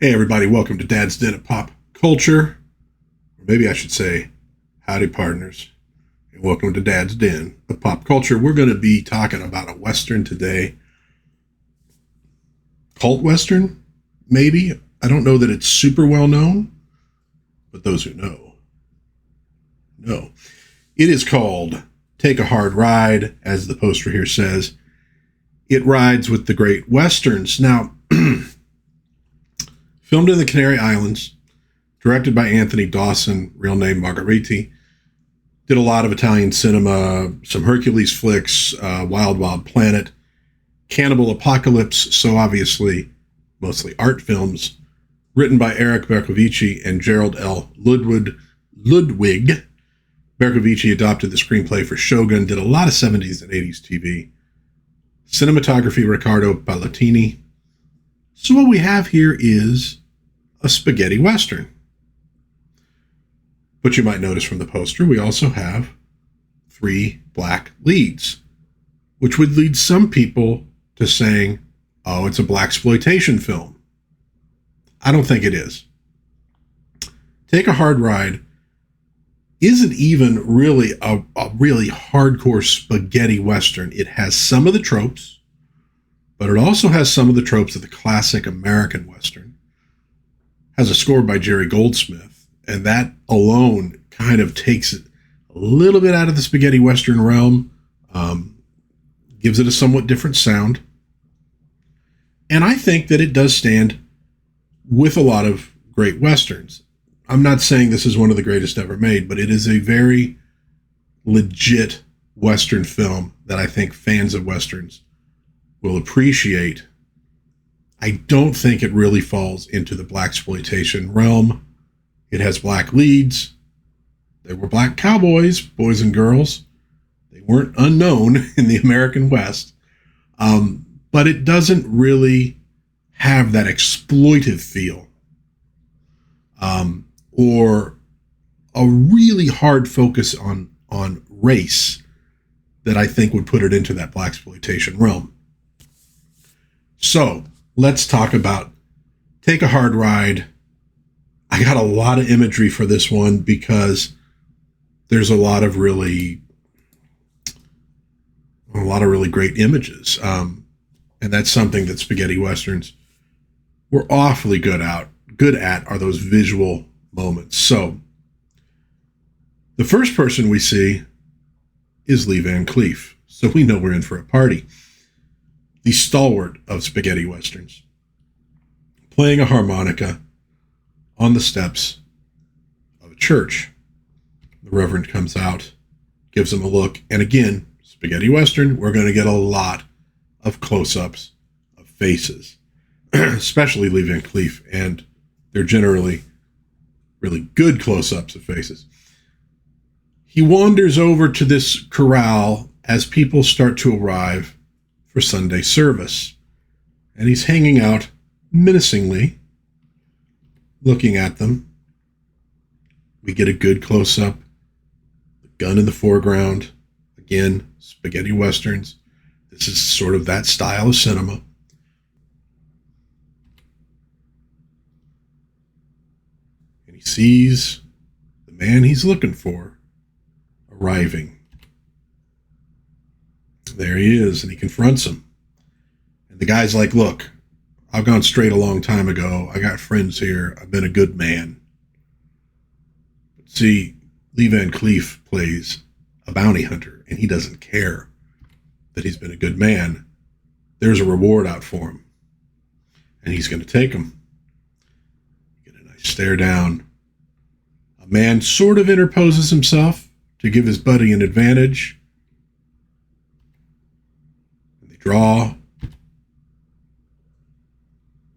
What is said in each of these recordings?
Hey everybody, welcome to Dad's Den of Pop Culture. Or maybe I should say, howdy partners. And welcome to Dad's Den of Pop Culture. We're going to be talking about a Western today. Cult Western, maybe. I don't know that it's super well known, but those who know. It is called Take a Hard Ride, as the poster here says. It rides with the great Westerns. Now, filmed in the Canary Islands, directed by Anthony Dawson, real name Margheriti. Did a lot of Italian cinema, some Hercules flicks, Wild Wild Planet, Cannibal Apocalypse, so obviously mostly art films. Written by Eric Bercovici and Gerald L. Ludwig. Bercovici adopted the screenplay for Shogun, did a lot of 70s and 80s TV. Cinematography, Riccardo Palatini. So what we have here is a spaghetti Western. But you might notice from the poster, we also have 3 black leads, which would lead some people to saying, oh, it's a Blaxploitation film. I don't think it is. Take a Hard Ride isn't even really a really hardcore spaghetti Western. It has some of the tropes, but it also has some of the tropes of the classic American Western. Has a score by Jerry Goldsmith, and that alone kind of takes it a little bit out of the spaghetti Western realm, gives it a somewhat different sound. And I think that it does stand with a lot of great Westerns. I'm not saying this is one of the greatest ever made, but it is a very legit Western film that I think fans of Westerns will appreciate. I don't think it really falls into the Blaxploitation realm. It has black leads. There were black cowboys, boys and girls. They weren't unknown in the American West. But it doesn't really have that exploitive feel. Or a really hard focus on race that I think would put it into that Blaxploitation realm. So, let's talk about Take a Hard Ride. I got a lot of imagery for this one because there's a lot of really great images. And that's something that spaghetti Westerns were awfully good at are those visual moments. So the first person we see is Lee Van Cleef. So we know we're in for a party. The stalwart of spaghetti Westerns, playing a harmonica on the steps of a church. The Reverend comes out, gives him a look, and again, spaghetti Western, we're going to get a lot of close-ups of faces, especially Lee Van Cleef, and they're generally really good close-ups of faces. He wanders over to this corral as people start to arrive for Sunday service, and he's hanging out menacingly, looking at them. We get a good close-up, the gun in the foreground, again, spaghetti Westerns. This is sort of that style of cinema. And he sees the man he's looking for arriving. There he is, and he confronts him. And the guy's like, look, I've gone straight a long time ago. I got friends here. I've been a good man. But see, Lee Van Cleef plays a bounty hunter, and he doesn't care that he's been a good man. There's a reward out for him, and he's going to take him. Get a nice stare down. A man sort of interposes himself to give his buddy an advantage. Draw,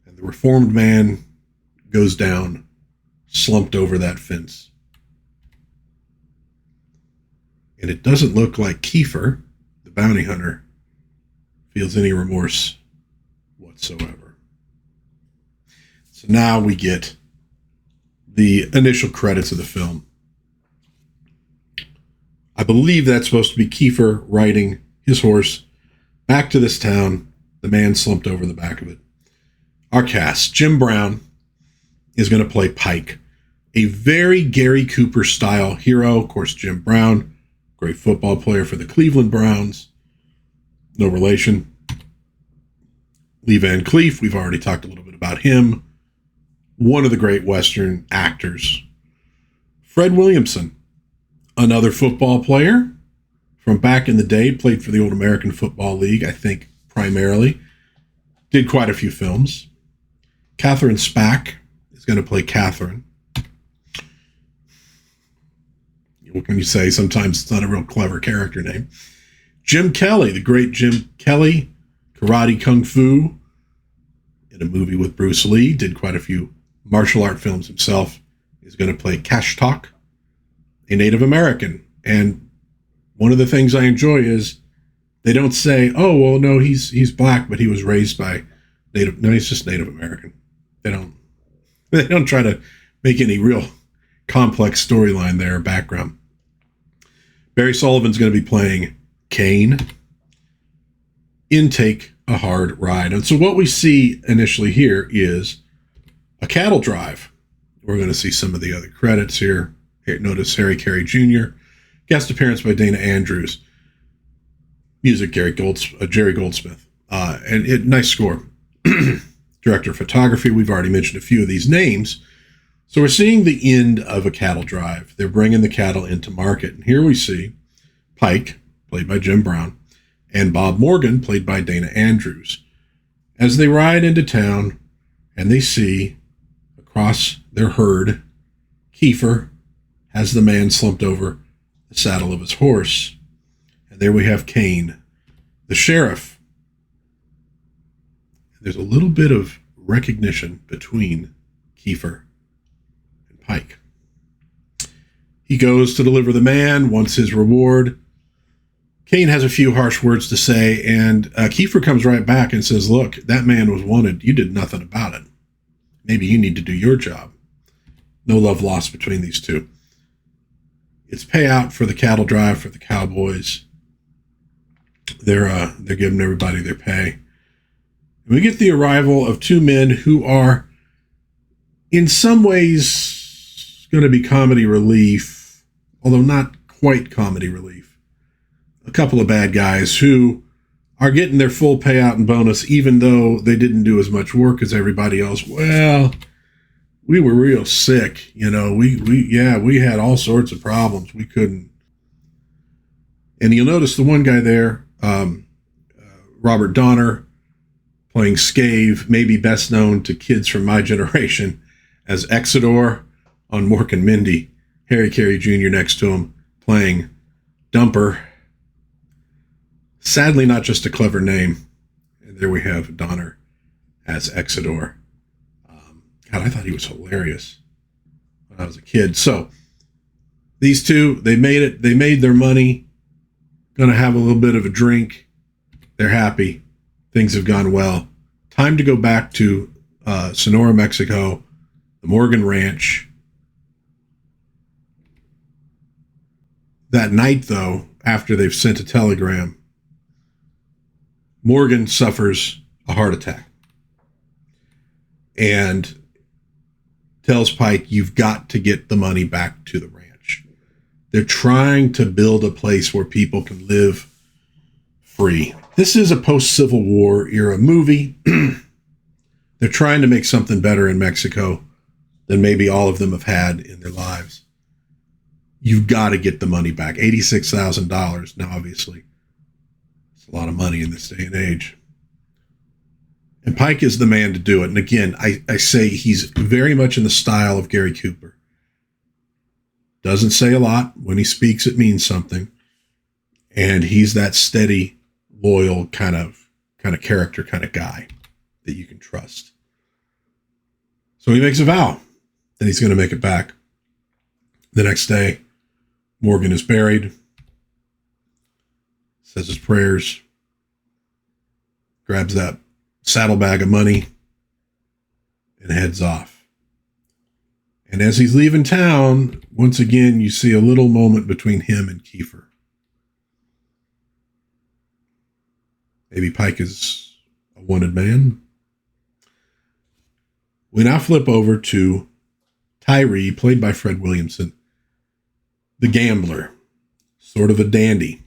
and the reformed man goes down, slumped over that fence. And it doesn't look like Kiefer, the bounty hunter, feels any remorse whatsoever. So now we get the initial credits of the film. I believe that's supposed to be Kiefer riding his horse back to this town, the man slumped over the back of it. Our cast: Jim Brown, is going to play Pike, a very Gary Cooper style hero. Of course, Jim Brown, great football player for the Cleveland Browns. No relation. Lee Van Cleef, we've already talked a little bit about him. One of the great Western actors. Fred Williamson, another football player from back in the day, played for the old American Football League, I think primarily. Did quite a few films. Catherine Spack is going to play Catherine. What can you say? Sometimes it's not a real clever character name. Jim Kelly, the great Jim Kelly, karate kung fu, in a movie with Bruce Lee, did quite a few martial art films himself, is going to play Kashtok, a Native American. And one of the things I enjoy is they don't say, oh, well, no, he's black, but he was raised by Native. No, he's just Native American. They don't try to make any real complex storyline there or background. Barry Sullivan's going to be playing Kane in Take a Hard Ride. And so what we see initially here is a cattle drive. We're going to see some of the other credits here. Notice Harry Carey Jr., guest appearance by Dana Andrews, music Jerry Goldsmith, and nice score. Director of photography, we've already mentioned a few of these names. So we're seeing the end of a cattle drive. They're bringing the cattle into market. And here we see Pike, played by Jim Brown, and Bob Morgan, played by Dana Andrews, as they ride into town and they see across their herd, Kiefer has the man slumped over the saddle of his horse. And there we have Kane, the sheriff. There's a little bit of recognition between Kiefer and Pike. He goes to deliver the man, wants his reward. Kane has a few harsh words to say, and Kiefer comes right back and says, look, that man was wanted. You did nothing about it. Maybe you need to do your job. No love lost between these two. It's payout for the cattle drive for the Cowboys. They're giving everybody their pay. And we get the arrival of two men who are, in some ways, going to be comedy relief, although not quite comedy relief. A couple of bad guys who are getting their full payout and bonus, even though they didn't do as much work as everybody else. Well, we were real sick, we had all sorts of problems. We couldn't. And you'll notice the one guy there, Robert Donner, playing Scave, maybe best known to kids from my generation as Exodore on Mork and Mindy. Harry Carey Jr. next to him playing Dumper. Sadly, not just a clever name. And there we have Donner as Exodore. God, I thought he was hilarious when I was a kid. So these two, they made it. They made their money. Going to have a little bit of a drink. They're happy. Things have gone well. Time to go back to Sonora, Mexico, the Morgan Ranch. That night, though, after they've sent a telegram, Morgan suffers a heart attack and tells Pike, you've got to get the money back to the ranch. They're trying to build a place where people can live free. This is a post-Civil War era movie. They're trying to make something better in Mexico than maybe all of them have had in their lives. You've got to get the money back. $86,000. Now, obviously, it's a lot of money in this day and age. And Pike is the man to do it. And again, I say he's very much in the style of Gary Cooper. Doesn't say a lot. When he speaks, it means something. And he's that steady, loyal kind of character, kind of guy that you can trust. So he makes a vow that he's going to make it back. The next day, Morgan is buried, says his prayers, grabs that saddlebag of money, and heads off. And as he's leaving town, once again, you see a little moment between him and Kiefer. Maybe Pike is a wanted man. We now flip over to Tyree, played by Fred Williamson, the gambler, sort of a dandy.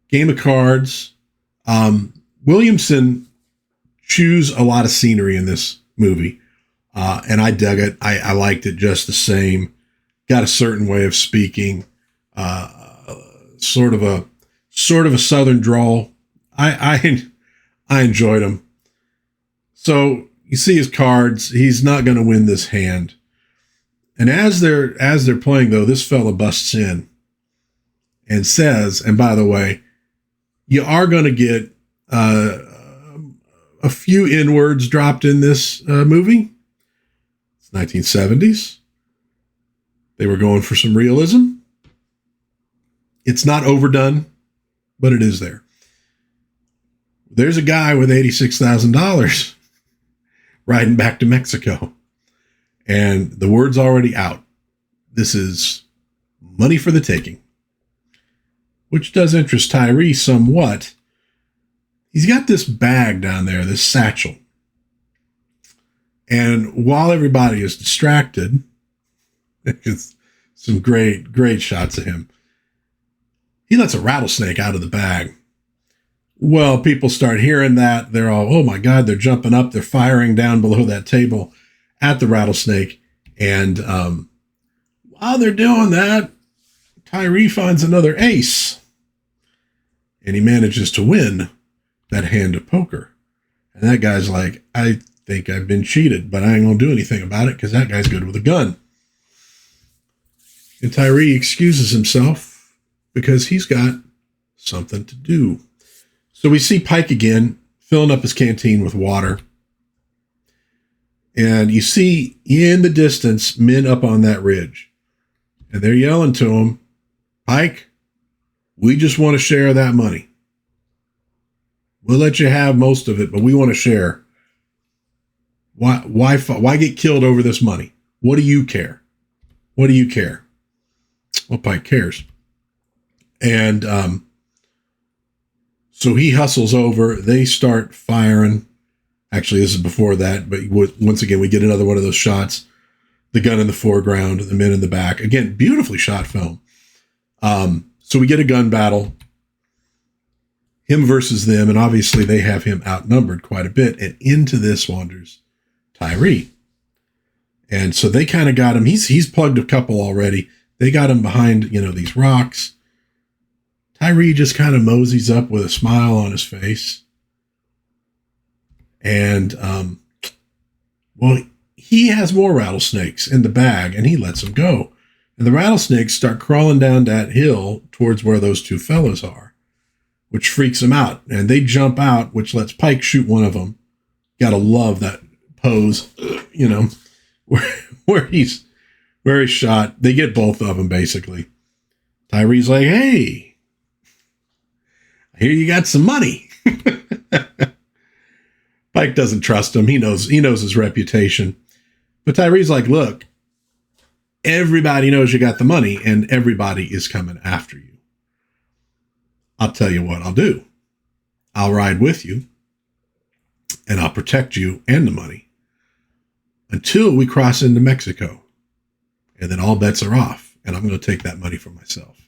Game of cards. Williamson chews a lot of scenery in this movie, and I dug it. I liked it just the same. Got a certain way of speaking, sort of a Southern drawl. I enjoyed him. So you see his cards. He's not going to win this hand. And as they're playing, though, this fella busts in and says, and by the way, you are going to get a few N-words dropped in this movie. It's 1970s. They were going for some realism. It's not overdone, but it is there. There's a guy with $86,000 riding back to Mexico. And the word's already out. This is money for the taking. Which does interest Tyree somewhat. He's got this bag down there, this satchel. And while everybody is distracted, it's some great shots of him. He lets a rattlesnake out of the bag. Well, people start hearing that. They're all, oh my God, they're jumping up. They're firing down below that table at the rattlesnake. And while they're doing that, Tyree finds another ace. And he manages to win that hand of poker. And that guy's like, I think I've been cheated, but I ain't going to do anything about it because that guy's good with a gun. And Tyree excuses himself because he's got something to do. So we see Pike again, filling up his canteen with water. And you see in the distance men up on that ridge. And they're yelling to him, Pike, we just want to share that money. We'll let you have most of it, but we want to share. Why get killed over this money? What do you care? What do you care? Well, Pike cares. And so he hustles over. They start firing. Actually, this is before that, but once again, we get another one of those shots. The gun in the foreground, the men in the back. Again, beautifully shot film. So we get a gun battle. Him versus them, and obviously they have him outnumbered quite a bit. And into this wanders Tyree. And so they kind of got him. He's plugged a couple already. They got him behind, these rocks. Tyree just kind of moseys up with a smile on his face. And, he has more rattlesnakes in the bag, and he lets them go. And the rattlesnakes start crawling down that hill towards where those two fellows are, which freaks them out. And they jump out, which lets Pike shoot one of them. Gotta love that pose, where he's shot. They get both of them, basically. Tyree's like, hey, I hear you got some money. Pike doesn't trust him. He knows his reputation. But Tyree's like, look, everybody knows you got the money and everybody is coming after you. I'll tell you what I'll do. I'll ride with you and I'll protect you and the money until we cross into Mexico. And then all bets are off and I'm going to take that money for myself.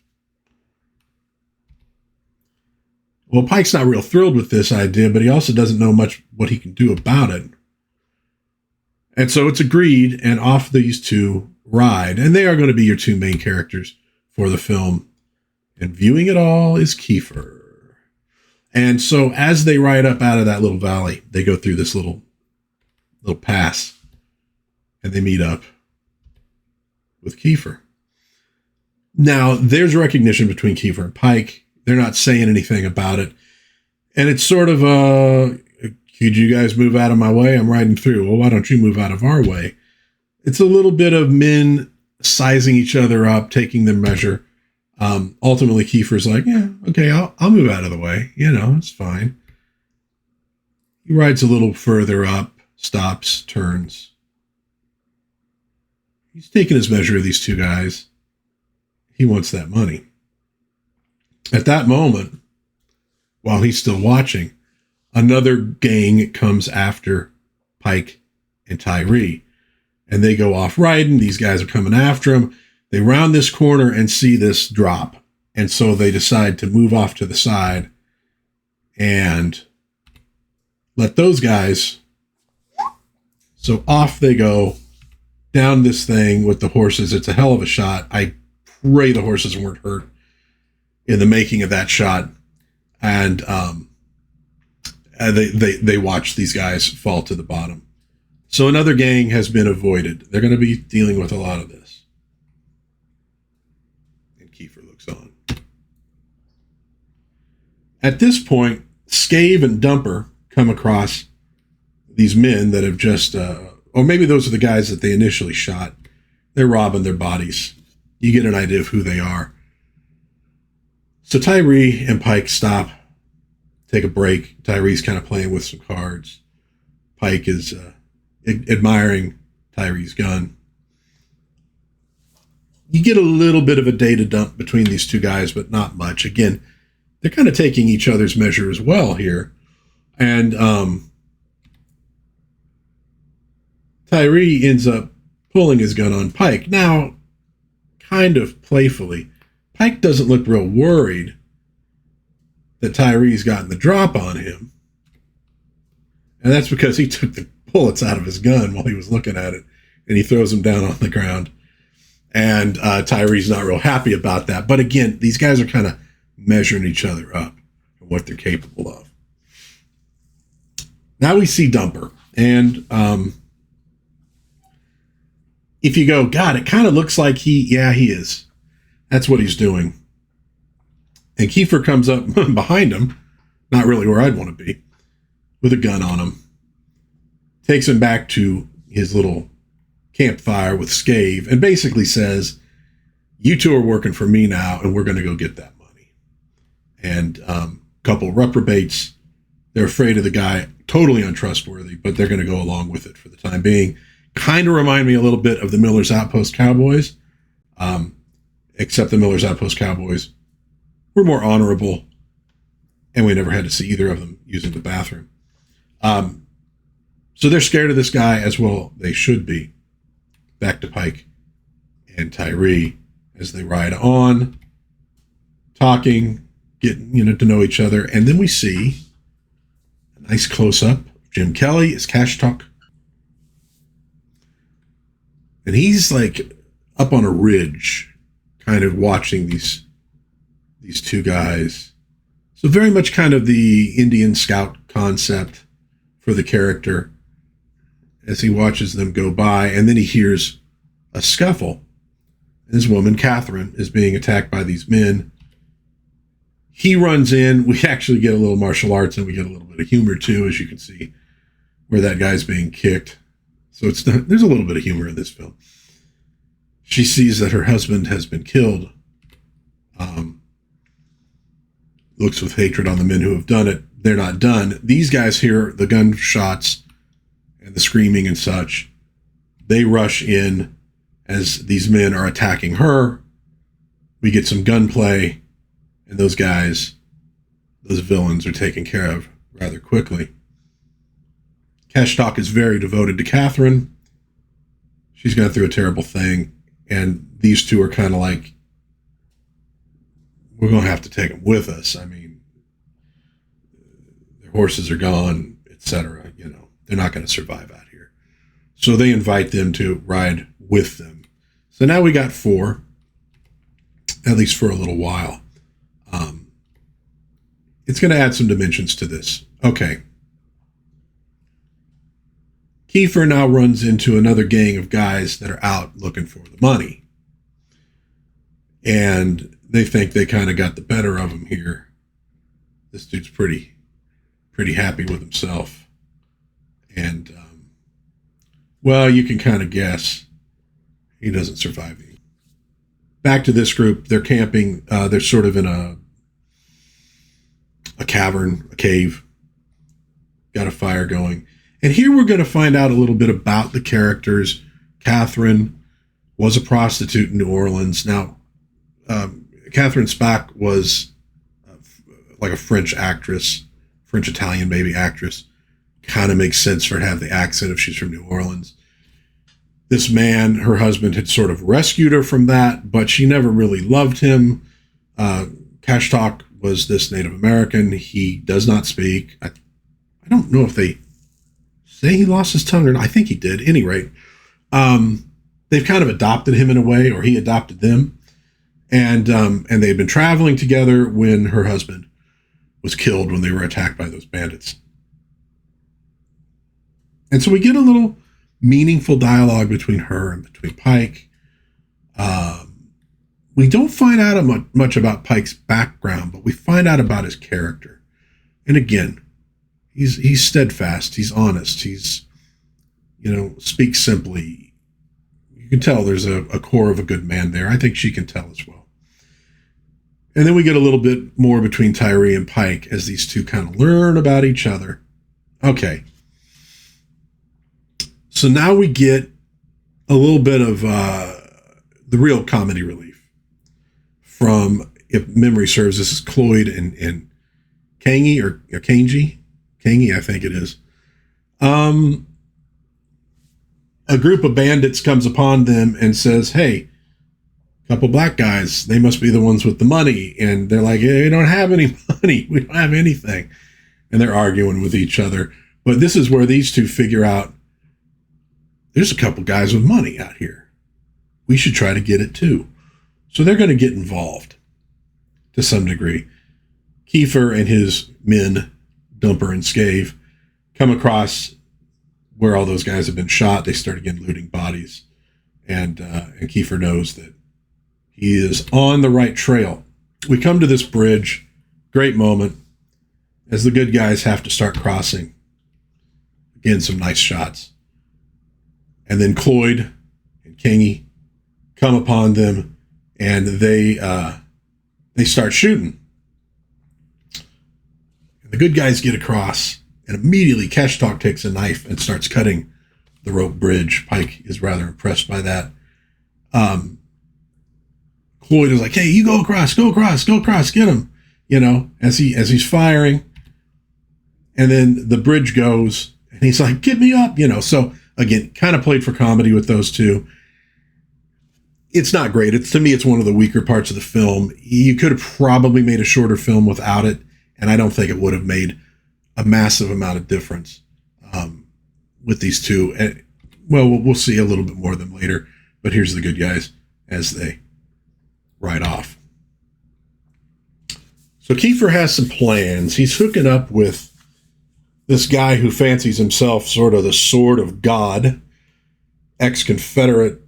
Well, Pike's not real thrilled with this idea, but he also doesn't know much what he can do about it. And so it's agreed, and off these two ride. And they are going to be your two main characters for the film. And viewing it all is Kiefer. And so as they ride up out of that little valley, they go through this little pass. And they meet up with Kiefer. Now, there's recognition between Kiefer and Pike. They're not saying anything about it. And it's sort of could you guys move out of my way? I'm riding through. Well, why don't you move out of our way? It's a little bit of men sizing each other up, taking their measure. Ultimately, Kiefer's like, yeah, okay, I'll move out of the way. It's fine. He rides a little further up, stops, turns. He's taking his measure of these two guys. He wants that money. At that moment, while he's still watching, another gang comes after Pike and Tyree. and they go off riding. These guys are coming after them. They round this corner and see this drop. And so they decide to move off to the side and let those guys. So off they go down this thing with the horses. It's a hell of a shot. I pray the horses weren't hurt in the making of that shot. And they watch these guys fall to the bottom. So another gang has been avoided. They're going to be dealing with a lot of this. And Kiefer looks on. At this point, Scave and Dumper come across these men that have just, or maybe those are the guys that they initially shot. They're robbing their bodies. You get an idea of who they are. So Tyree and Pike stop, take a break. Tyree's kind of playing with some cards. Pike is admiring Tyree's gun. You get a little bit of a data dump between these two guys, but not much. Again, they're kind of taking each other's measure as well here. And Tyree ends up pulling his gun on Pike. Now, kind of playfully, Pike doesn't look real worried that Tyree's gotten the drop on him. And that's because he took the bullets out of his gun while he was looking at it, and he throws them down on the ground. And Tyree's not real happy about that. But again, these guys are kind of measuring each other up and what they're capable of. Now we see Dumper. And if you go, God, it kind of looks like he is. That's what he's doing. And Kiefer comes up behind him, not really where I'd want to be, with a gun on him. Takes him back to his little campfire with Scave and basically says, you two are working for me now, and we're going to go get that money. And a couple reprobates, they're afraid of the guy, totally untrustworthy, but they're going to go along with it for the time being. Kind of remind me a little bit of the Miller's Outpost Cowboys, except the Miller's Outpost Cowboys were more honorable, and we never had to see either of them using the bathroom. So they're scared of this guy as well. They should be. Back to Pike and Tyree as they ride on, talking, getting to know each other. And then we see a nice close-up of Jim Kelly as Cash Talk. And he's like up on a ridge, kind of watching these two guys. So very much kind of the Indian scout concept for the character as he watches them go by. And then he hears a scuffle. This woman, Catherine, is being attacked by these men. He runs in. We actually get a little martial arts, and we get a little bit of humor too, as you can see, where that guy's being kicked. So there's a little bit of humor in this film. She sees that her husband has been killed. Looks with hatred on the men who have done it. They're not done. These guys hear the gunshots and the screaming and such. They rush in as these men are attacking her. We get some gunplay, and those guys, those villains, are taken care of rather quickly. Cash Talk is very devoted to Catherine. She's gone through a terrible thing, and these two are kind of like, we're going to have to take them with us. I mean, their horses are gone, etc. They're not going to survive out here. So they invite them to ride with them. So now we got 4, at least for a little while. It's going to add some dimensions to this. Okay. Kiefer now runs into another gang of guys that are out looking for the money. And they think they kind of got the better of him here. This dude's pretty happy with himself. And, well, you can kind of guess he doesn't survive. Back to this group. They're camping. They're sort of in a cavern, a cave. Got a fire going. And here we're going to find out a little bit about the characters. Catherine was a prostitute in New Orleans. Now, Catherine Spack was like a French actress, French-Italian maybe actress. Kind of makes sense for her to have the accent if she's from New Orleans. This man, her husband, had sort of rescued her from that, but she never really loved him. Cash Talk was this Native American. He does not speak. I don't know if they say he lost his tongue or not. I think he did. At any rate, they've kind of adopted him in a way, or he adopted them. And they've been traveling together when her husband was killed when they were attacked by those bandits. And so we get a little meaningful dialogue between her and between Pike. We don't find out much about Pike's background, but we find out about his character. And again, he's steadfast. He's honest. He's, speaks simply. You can tell there's a core of a good man there. I think she can tell as well. And then we get a little bit more between Tyree and Pike as these two kind of learn about each other. Okay. So now we get a little bit of the real comedy relief from, if memory serves, this is Cloyd and Kangi or Kangi. Kangi, I think it is. A group of bandits comes upon them and says, hey, a couple black guys, they must be the ones with the money. And they're like, hey, we don't have any money. We don't have anything. And they're arguing with each other. But this is where these two figure out, there's a couple guys with money out here. We should try to get it too. So they're going to get involved to some degree. Kiefer and his men, Dumper and Scave, come across where all those guys have been shot. They start again looting bodies. And Kiefer knows that he is on the right trail. We come to this bridge. Great moment as the good guys have to start crossing. Again, some nice shots. And then Cloyd and Kangi come upon them, and they start shooting. And the good guys get across, and immediately Cash Talk takes a knife and starts cutting the rope bridge. Pike is rather impressed by that. Cloyd is like, hey, you go across, get him, as he's firing. And then the bridge goes, and he's like, get me up, So again, kind of played for comedy with those two. It's not great. To me, it's one of the weaker parts of the film. You could have probably made a shorter film without it, and I don't think it would have made a massive amount of difference with these two. And, well, we'll see a little bit more of them later, but here's the good guys as they ride off. So Kiefer has some plans. He's hooking up with this guy who fancies himself sort of the sword of God, ex-Confederate,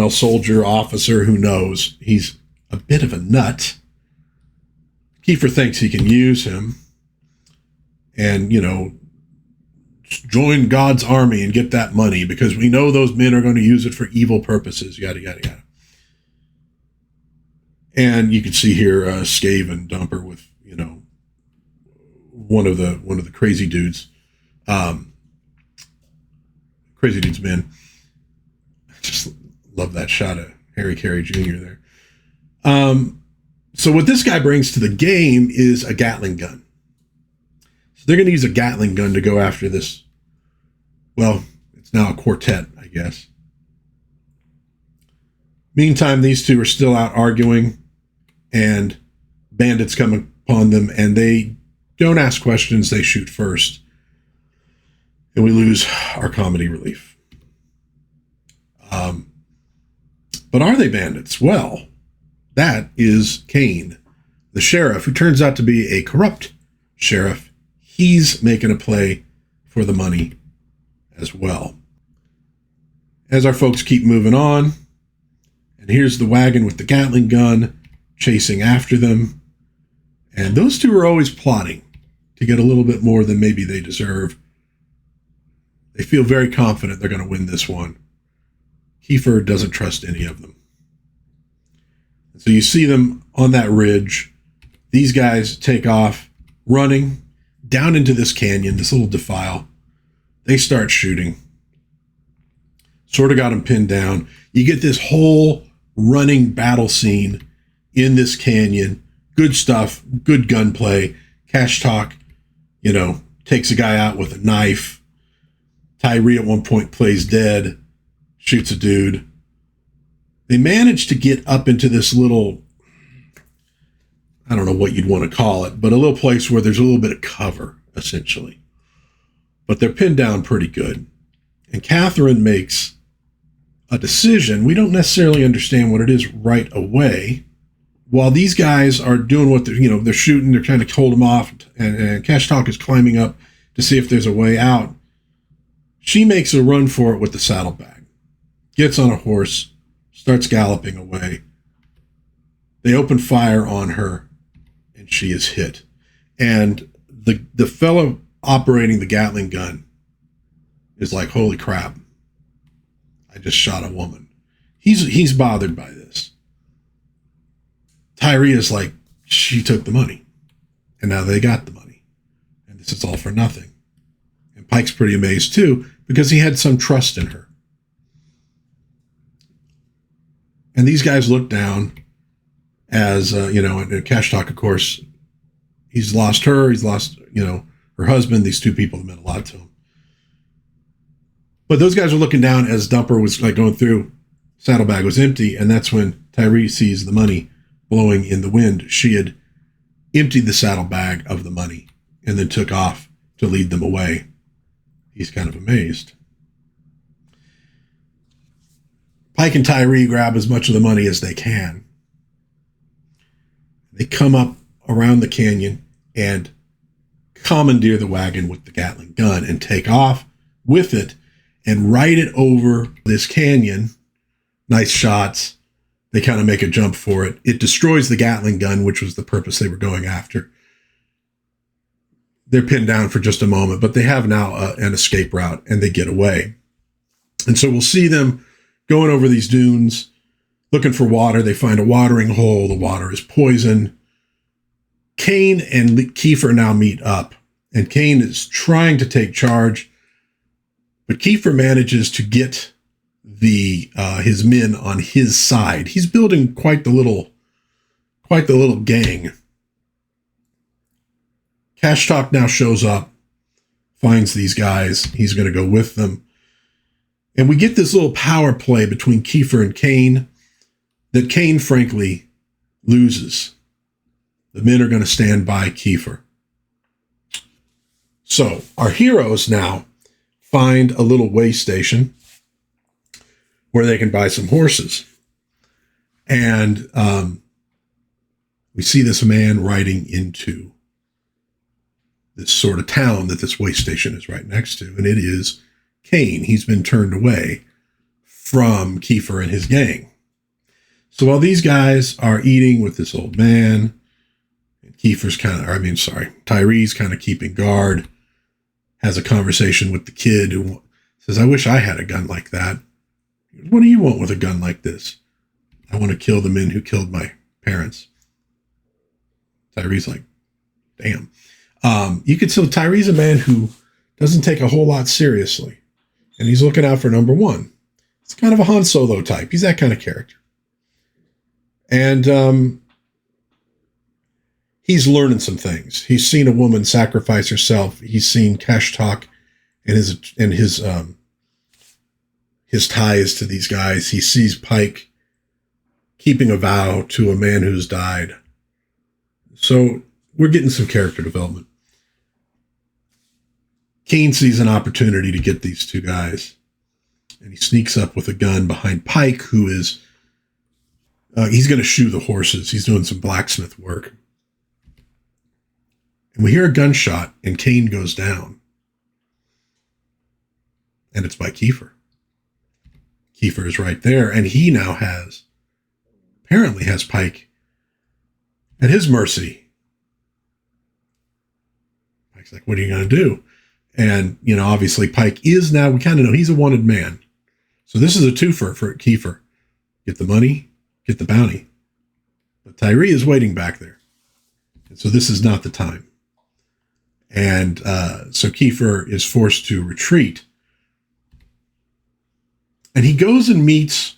soldier, officer, who knows. He's a bit of a nut. Kiefer thinks he can use him and, join God's army and get that money because we know those men are going to use it for evil purposes, yada, yada, yada. And you can see here Scave and Dumper with, one of the crazy dudes. Crazy dude's men. Just love that shot of Harry Carey Jr. there. So what this guy brings to the game is a Gatling gun. So they're going to use a Gatling gun to go after this. Well, it's now a quartet, I guess. Meantime, these two are still out arguing, and bandits come upon them, and they don't ask questions. They shoot first. And we lose our comedy relief. But are they bandits? Well, that is Kane, the sheriff, who turns out to be a corrupt sheriff. He's making a play for the money as well. As our folks keep moving on, and here's the wagon with the Gatling gun chasing after them. And those two are always plotting to get a little bit more than maybe they deserve. They feel very confident they're going to win this one. Kiefer doesn't trust any of them. So you see them on that ridge. These guys take off running down into this canyon, this little defile. They start shooting. Sort of got them pinned down. You get this whole running battle scene in this canyon. Good stuff, good gunplay. Cash Talk, takes a guy out with a knife. Tyree at one point plays dead. shoots a dude. They manage to get up into this little, I don't know what you'd want to call it, but a little place where there's a little bit of cover, essentially. But they're pinned down pretty good. And Catherine makes a decision. We don't necessarily understand what it is right away. While these guys are doing what they're shooting, they're trying to hold them off, and Cash Talk is climbing up to see if there's a way out. She makes a run for it with the saddlebag, gets on a horse, starts galloping away. They open fire on her, and she is hit. And the fellow operating the Gatling gun is like, holy crap, I just shot a woman. He's bothered by this. Tyree is like, she took the money, and now they got the money, and this is all for nothing. And Pike's pretty amazed too, because he had some trust in her. And these guys look down as, and Cash Talk, of course, he's lost her, he's lost, her husband. These two people have meant a lot to him. But those guys are looking down as Dumper was like going through, saddlebag was empty, and that's when Tyree sees the money blowing in the wind. She had emptied the saddlebag of the money and then took off to lead them away. He's kind of amazed. Pike and Tyree grab as much of the money as they can. They come up around the canyon and commandeer the wagon with the Gatling gun and take off with it and ride it over this canyon. Nice shots. They kind of make a jump for it. It destroys the Gatling gun, which was the purpose they were going after. They're pinned down for just a moment, but they have now an escape route, and they get away. And so we'll see them going over these dunes, looking for water. They find a watering hole. The water is poison. Kane and Kiefer now meet up, and Kane is trying to take charge, but Kiefer manages to get his men on his side. He's building quite the little gang. Cash Talk now shows up, finds these guys. He's going to go with them. And we get this little power play between Kiefer and Kane that Kane, frankly, loses. The men are going to stand by Kiefer. So our heroes now find a little way station where they can buy some horses. And we see this man riding into this sort of town that this way station is right next to. And it is Kane. He's been turned away from Kiefer and his gang. So while these guys are eating with this old man, and Tyree's kind of keeping guard, has a conversation with the kid who says, I wish I had a gun like that. What do you want with a gun like this? I want to kill the men who killed my parents. Tyree's like, damn. You could tell Tyree's a man who doesn't take a whole lot seriously. And he's looking out for number one. It's kind of a Han Solo type. He's that kind of character. And he's learning some things. He's seen a woman sacrifice herself. He's seen Cash Talk and his ties to these guys. He sees Pike keeping a vow to a man who's died. So we're getting some character development. Kane sees an opportunity to get these two guys, and he sneaks up with a gun behind Pike, who is, he's going to shoe the horses. He's doing some blacksmith work. And we hear a gunshot, and Kane goes down. And it's by Kiefer. Kiefer is right there, and he now apparently has Pike at his mercy. Pike's like, what are you going to do? And, obviously Pike is now, we kind of know he's a wanted man. So this is a twofer for Kiefer. Get the money, get the bounty. But Tyree is waiting back there. And so this is not the time. And so Kiefer is forced to retreat. And he goes and meets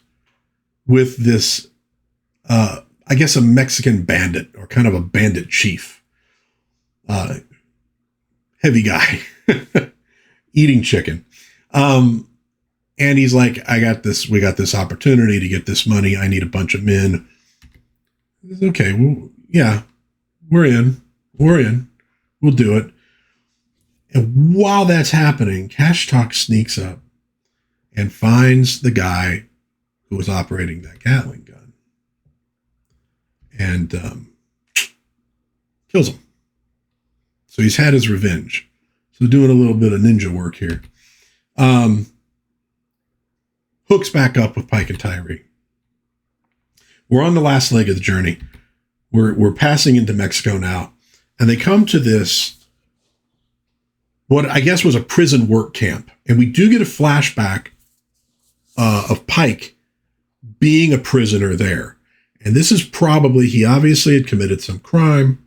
with this, I guess, a Mexican bandit, or kind of a bandit chief. Heavy guy, eating chicken. And he's like, we got this opportunity to get this money. I need a bunch of men. Okay, well, yeah, we're in. We'll do it. And while that's happening, Cash Talk sneaks up and finds the guy who was operating that Gatling gun and kills him. So he's had his revenge. So doing a little bit of ninja work here. Hooks back up with Pike and Tyree. We're on the last leg of the journey. We're passing into Mexico now. And they come to this, what I guess was a prison work camp. And we do get a flashback of Pike being a prisoner there. And this is probably, he obviously had committed some crime,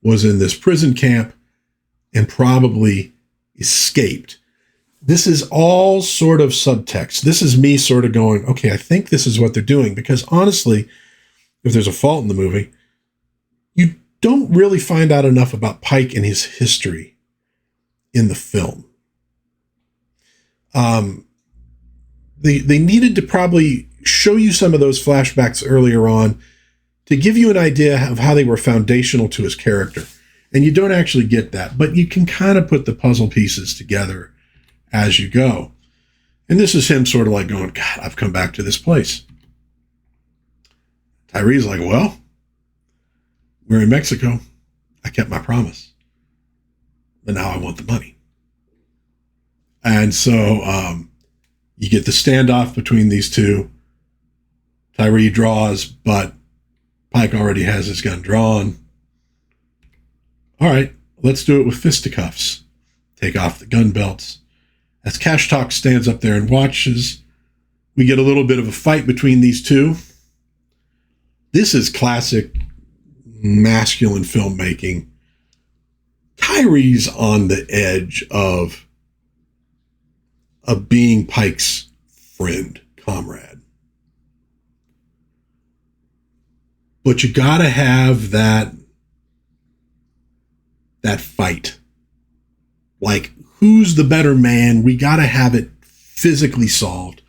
was in this prison camp, and probably escaped. This is all sort of subtext. This is me sort of going, okay, I think this is what they're doing. Because honestly, if there's a fault in the movie, you don't really find out enough about Pike and his history in the film. They needed to probably show you some of those flashbacks earlier on to give you an idea of how they were foundational to his character. And you don't actually get that, but you can kind of put the puzzle pieces together as you go. And this is him sort of like going, God, I've come back to this place. Tyree's like, well, we're in Mexico. I kept my promise. But now I want the money. And so you get the standoff between these two. Tyree draws, but Pike already has his gun drawn. All right, let's do it with fisticuffs. Take off the gun belts. As Cash Talk stands up there and watches, we get a little bit of a fight between these two. This is classic masculine filmmaking. Tyree's on the edge of being Pike's friend, comrade. But you gotta have that fight. Like, who's the better man? We gotta have it physically solved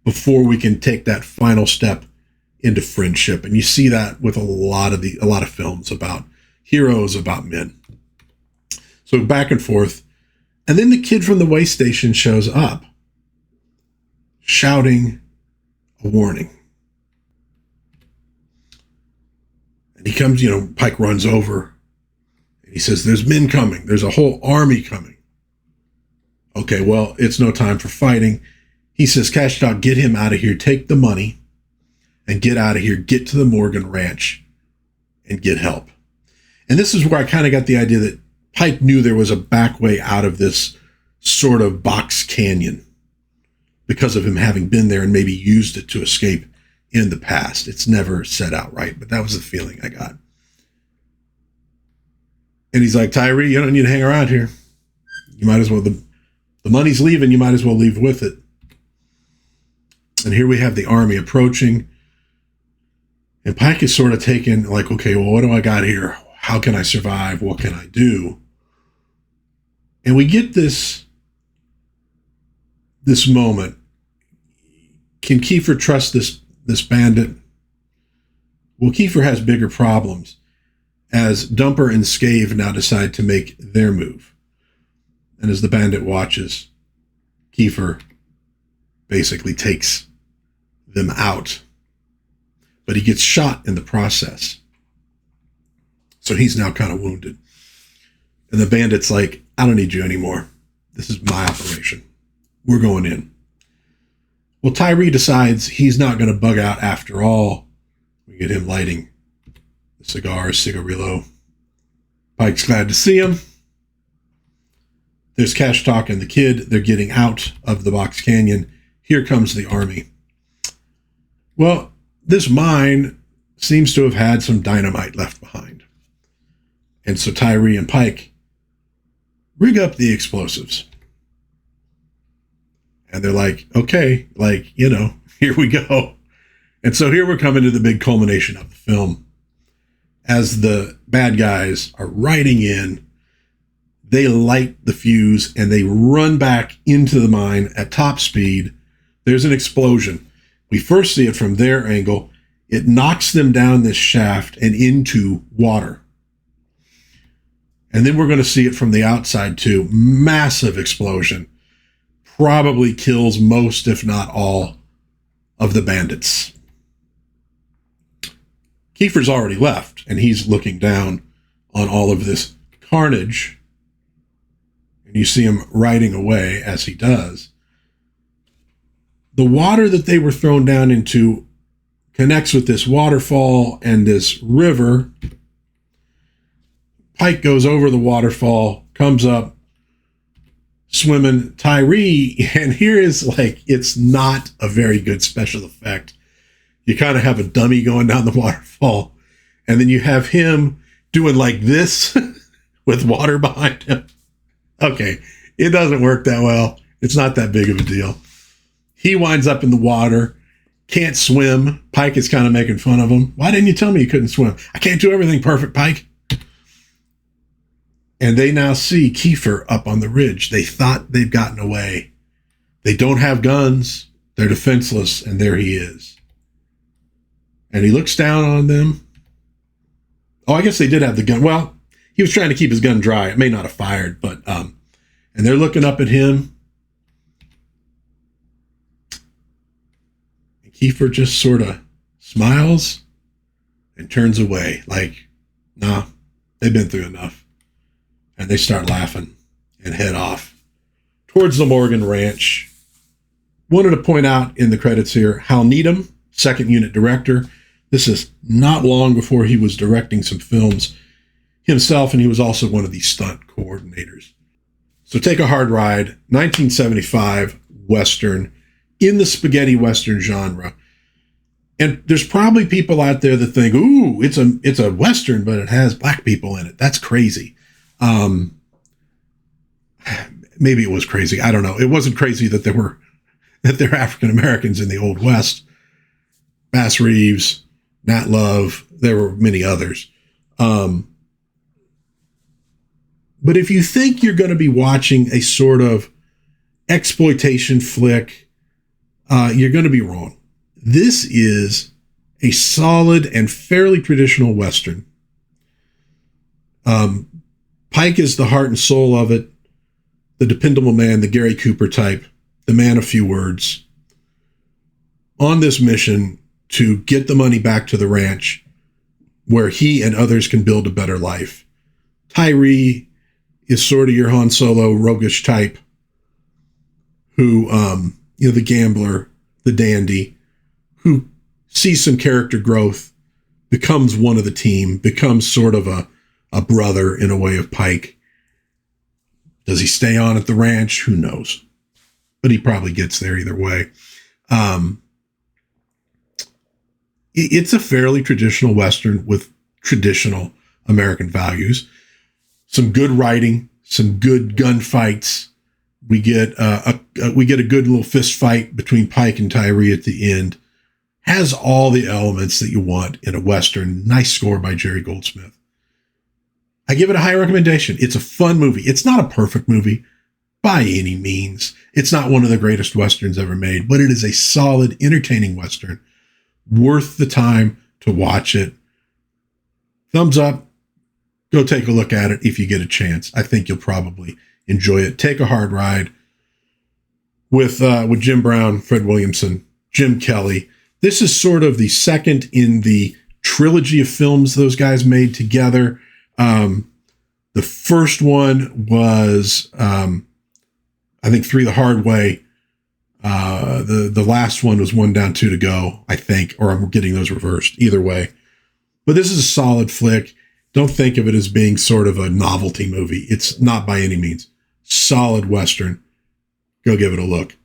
before we can take that final step into friendship. And you see that with a lot of films about heroes, about men. So back and forth. And then the kid from the way station shows up, shouting a warning. And he comes, Pike runs over and he says, there's men coming. There's a whole army coming. Okay, well, it's no time for fighting. He says, Cash Talk, get him out of here. Take the money and get out of here. Get to the Morgan Ranch and get help. And this is where I kind of got the idea that Pike knew there was a back way out of this sort of box canyon because of him having been there and maybe used it to escape in the past. It's never said outright, but that was the feeling I got. And he's like, Tyree, you don't need to hang around here. You might as well, the money's leaving, you might as well leave with it. And here we have the army approaching. And Pike is sort of taken like, okay, well, what do I got here? How can I survive? What can I do? And we get this moment. Can Kiefer trust this bandit? Well, Kiefer has bigger problems as Dumper and Scave now decide to make their move. And as the bandit watches, Kiefer basically takes them out. But he gets shot in the process. So he's now kind of wounded. And the bandit's like, I don't need you anymore. This is my operation. We're going in. Well, Tyree decides he's not going to bug out after all. We get him lighting the cigarillo. Pike's glad to see him. There's Cash Talk and the kid. They're getting out of the box canyon. Here comes the army. Well, this mine seems to have had some dynamite left behind. And so Tyree and Pike rig up the explosives. And they're like, okay, here we go. And so here we're coming to the big culmination of the film. As the bad guys are riding in, they light the fuse and they run back into the mine at top speed There's an explosion. We first see it from their angle. It knocks them down this shaft and into water. And then we're going to see it from the outside too. Massive explosion. Probably kills most, if not all, of the bandits. Kiefer's already left, and he's looking down on all of this carnage. And you see him riding away as he does. The water that they were thrown down into connects with this waterfall and this river. Pike goes over the waterfall, comes up, swimming. Tyree, and here is like, it's not a very good special effect. You kind of have a dummy going down the waterfall, and then you have him doing like this with water behind him. Okay, it doesn't work that well. It's not that big of a deal. He winds up in the water, can't swim. Pike is kind of making fun of him. Why didn't you tell me you couldn't swim? I can't do everything perfect, Pike. And they now see Kiefer up on the ridge. They thought they'd gotten away. They don't have guns. They're defenseless, and there he is. And he looks down on them. Oh, I guess they did have the gun. Well, he was trying to keep his gun dry. It may not have fired, but, and they're looking up at him. And Kiefer just sort of smiles and turns away. Like, nah, they've been through enough. And they start laughing and head off towards the Morgan Ranch. Wanted to point out in the credits here, Hal Needham, second unit director. This is not long before he was directing some films himself, and he was also one of the stunt coordinators. So Take a Hard Ride, 1975 Western, in the spaghetti Western genre. And there's probably people out there that think, ooh, it's a Western, but it has black people in it. That's crazy. Maybe it was crazy. I don't know. It wasn't crazy that there are African Americans in the Old West. Bass Reeves, Nat Love, there were many others. But if you think you're going to be watching a sort of exploitation flick, you're going to be wrong. This is a solid and fairly traditional Western. Pike is the heart and soul of it, the dependable man, the Gary Cooper type, the man of few words, on this mission to get the money back to the ranch where he and others can build a better life. Tyree is sort of your Han Solo roguish type who, the gambler, the dandy, who sees some character growth, becomes one of the team, becomes sort of a brother in a way of Pike. Does he stay on at the ranch? Who knows? But he probably gets there either way. It's a fairly traditional Western with traditional American values. Some good writing, some good gunfights. We get a good little fist fight between Pike and Tyree at the end. Has all the elements that you want in a Western. Nice score by Jerry Goldsmith. I give it a high recommendation. It's a fun movie. It's not a perfect movie by any means. It's not one of the greatest Westerns ever made, but it is a solid, entertaining Western. Worth the time to watch it. Thumbs up. Go take a look at it if you get a chance. I think you'll probably enjoy it. Take a Hard Ride with Jim Brown, Fred Williamson, Jim Kelly. This is sort of the second in the trilogy of films those guys made together. The first one was, I think, Three the Hard Way. The last one was One Down, Two to Go, I think, or I'm getting those reversed. Either way. But this is a solid flick. Don't think of it as being sort of a novelty movie. It's not by any means. Solid Western. Go give it a look.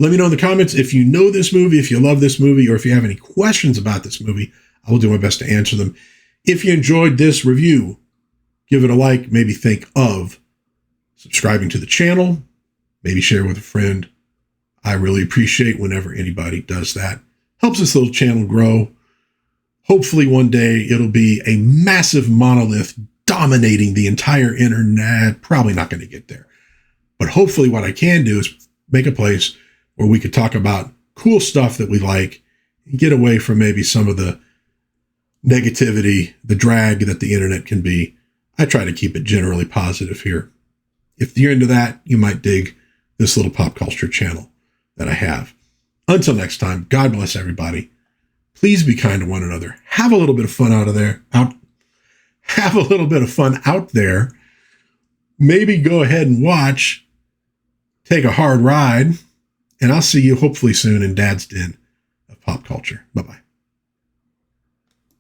Let me know in the comments if you know this movie, if you love this movie, or if you have any questions about this movie. I will do my best to answer them. If you enjoyed this review, give it a like. Maybe think of subscribing to the channel. Maybe share with a friend. I really appreciate whenever anybody does that. Helps this little channel grow. Hopefully one day it'll be a massive monolith dominating the entire internet. Probably not going to get there. But hopefully what I can do is make a place where we could talk about cool stuff that we like and get away from maybe some of the negativity, the drag that the internet can be. I try to keep it generally positive here. If you're into that, you might dig this little pop culture channel that I have. Until next time, God bless everybody. Please be kind to one another. Have a little bit of fun out there. Maybe go ahead and watch Take a Hard Ride. And I'll see you hopefully soon in Dad's Den of Pop Culture. Bye-bye.